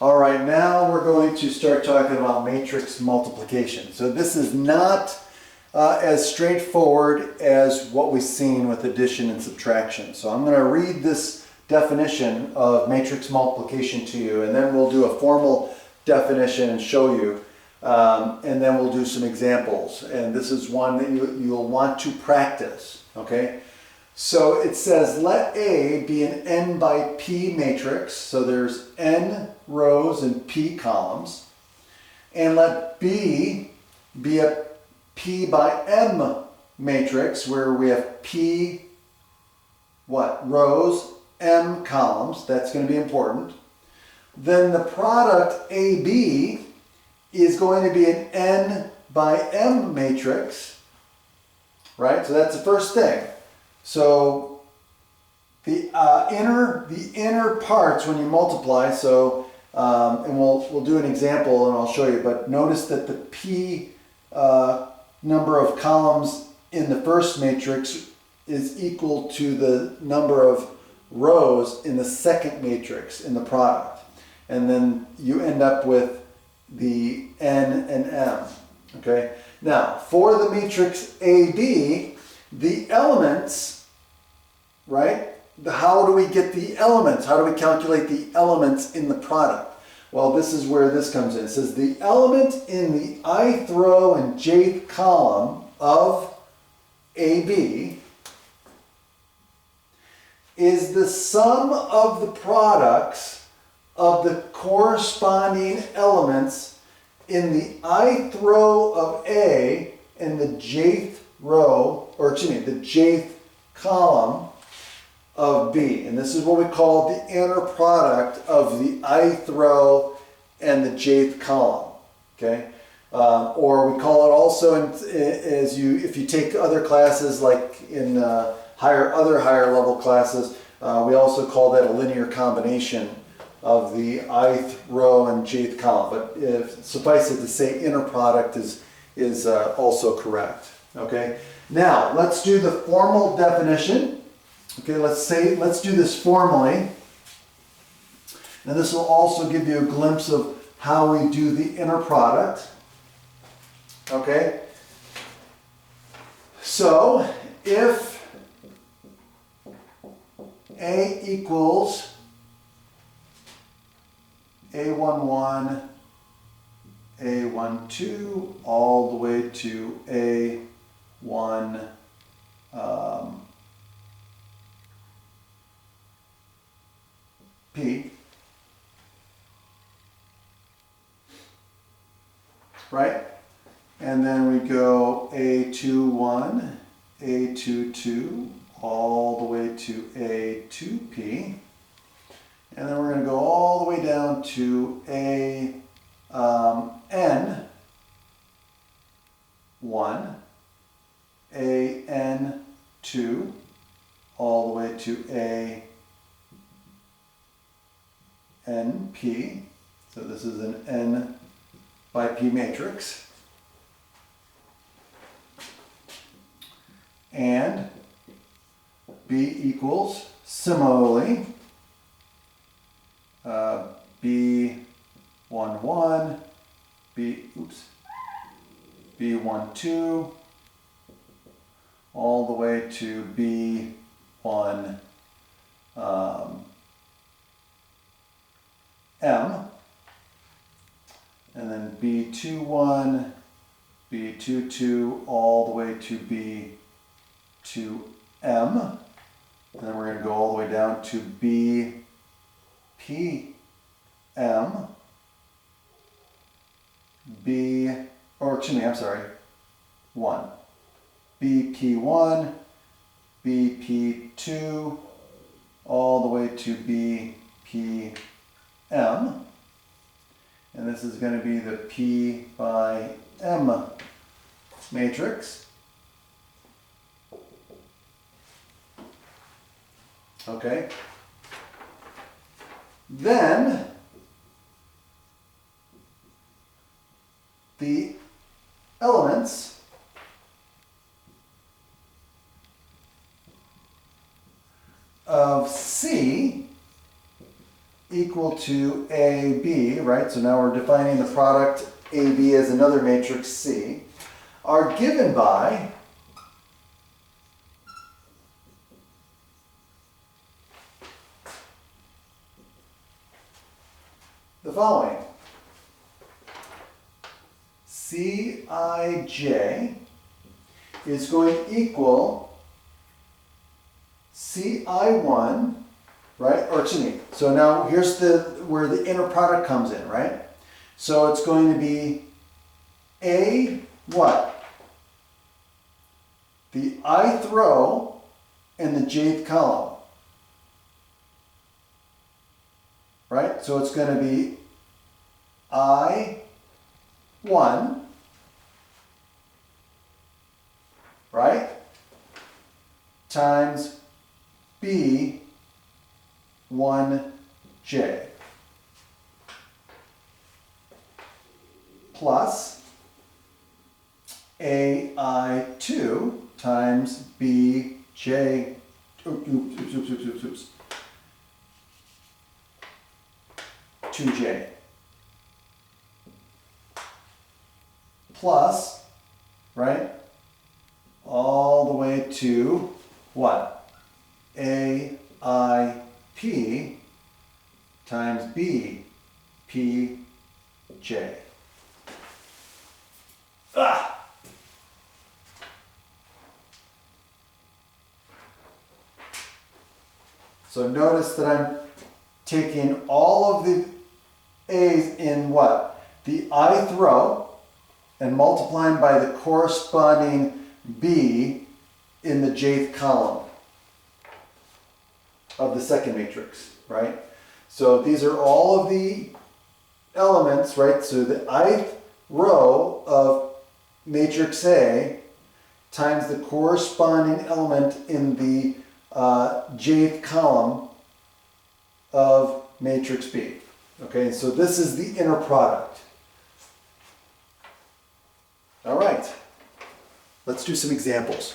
All right, now we're going to start talking about matrix multiplication. So this is not as straightforward as what we've seen with addition and subtraction. So I'm going to read this definition of matrix multiplication to you, and then we'll do a formal definition and show you, and then we'll do some examples. And this is one that you'll want to practice, okay? So it says, let A be an n by p matrix, so there's n rows and p columns, and let B be a p by m matrix where we have p rows, m columns. That's going to be important. Then the product AB is going to be an n by m matrix, right? So that's the first thing. So the inner parts when you multiply, so and we'll do an example and I'll show you, but notice that the p number of columns in the first matrix is equal to the number of rows in the second matrix in the product. And then you end up with the n and m, okay? Now, for the matrix AB, the elements, right? How do we get the elements? How do we calculate the elements in the product? Well, this is where this comes in. It says the element in the ith row and jth column of AB is the sum of the products of the corresponding elements in the ith row of A and the jth row, or excuse me, the jth column of B. And this is what we call the inner product of the ith row and the jth column, okay? Or we call it also, if you take other classes like in other higher level classes, we also call that a linear combination of the ith row and jth column. But suffice it to say, inner product is also correct. Okay, now let's do the formal definition. Okay, let's do this formally. And this will also give you a glimpse of how we do the inner product. Okay, so if A equals A11, A12, all the way to A1 P, right? And then we go A21, A22, all the way to A2P. And then we're going to go all the way down to N1, AN2, all the way to ANP. So this is an N by P matrix. And B equals, similarly, B11, B12, all the way to B1 M, and then B21, B22, all the way to B2M, and then we're going to go all the way down to BPM, one. BP1, BP2, all the way to BPM. And this is going to be the P by M matrix. Okay. Then the elements of C equal equal to AB, right? So now we're defining the product AB as another matrix C, are given by the following. Cij is going to equal Ci1, right? Or excuse me. So now here's where the inner product comes in, right? So it's going to be A what? The ith row and the jth column. Right? So it's going to be I1, right? Times B1J plus AI2 times BJ, oops, 2J plus, right, all the way to what? AIP times BPJ. So notice that I'm taking all of the A's in what? The ith row and multiplying by the corresponding B in the jth column of the second matrix, right? So these are all of the elements, right? So the ith row of matrix A times the corresponding element in the jth column of matrix B. Okay, so this is the inner product. All right, let's do some examples.